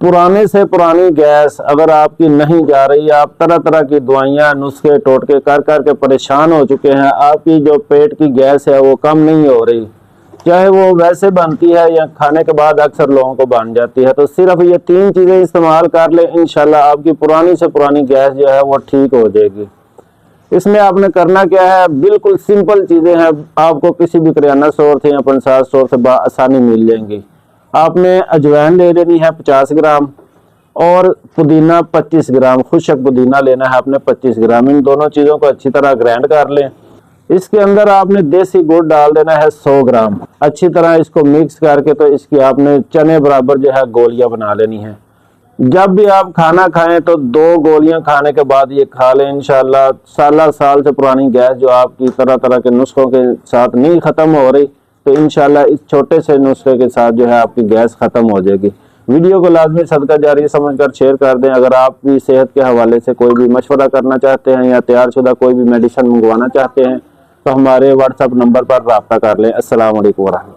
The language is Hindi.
पुराने से पुरानी गैस अगर आपकी नहीं जा रही, आप तरह तरह की दवाइयां नुस्खे टोटके कर कर के परेशान हो चुके हैं, आपकी जो पेट की गैस है वो कम नहीं हो रही, चाहे वो वैसे बनती है या खाने के बाद अक्सर लोगों को बन जाती है, तो सिर्फ ये 3 चीजें इस्तेमाल कर ले, इंशाल्लाह आपकी पुरानी से पुरानी गैस जो है वो ठीक हो जाएगी। इसमें आपने करना क्या है, बिल्कुल सिंपल चीजें हैं, आपको किसी भी किराना स्टोर से या पंसार स्टोर से आसानी मिल जाएंगी। आपने अजवाइन ले लेनी है 50 ग्राम और पुदीना 25 ग्राम, खुशक पुदीना लेना है आपने 25 ग्राम। इन दोनों चीजों को अच्छी तरह ग्राइंड कर लें। इसके अंदर आपने देसी गुड़ डाल देना है 100 ग्राम। अच्छी तरह इसको मिक्स करके तो इसकी आपने चने बराबर जो है गोलियां बना लेनी है। जब भी आप खाना खाएं तो 2 गोलियां खाने के बाद ये खा लें, इंशाल्लाह साल से पुरानी गैस जो आपकी तरह तरह के नुस्खों के साथ नहीं खत्म हो रही, तो इंशाल्लाह इस छोटे से नुस्खे के साथ जो है आपकी गैस खत्म हो जाएगी। वीडियो को लाजमी सदका जारी समझकर शेयर कर दें। अगर आप भी सेहत के हवाले से कोई भी मशवरा करना चाहते हैं या तैयारशुदा कोई भी मेडिसिन मंगवाना चाहते हैं तो हमारे व्हाट्सएप नंबर पर राब्ता कर लें। अस्सलाम वालेकुम।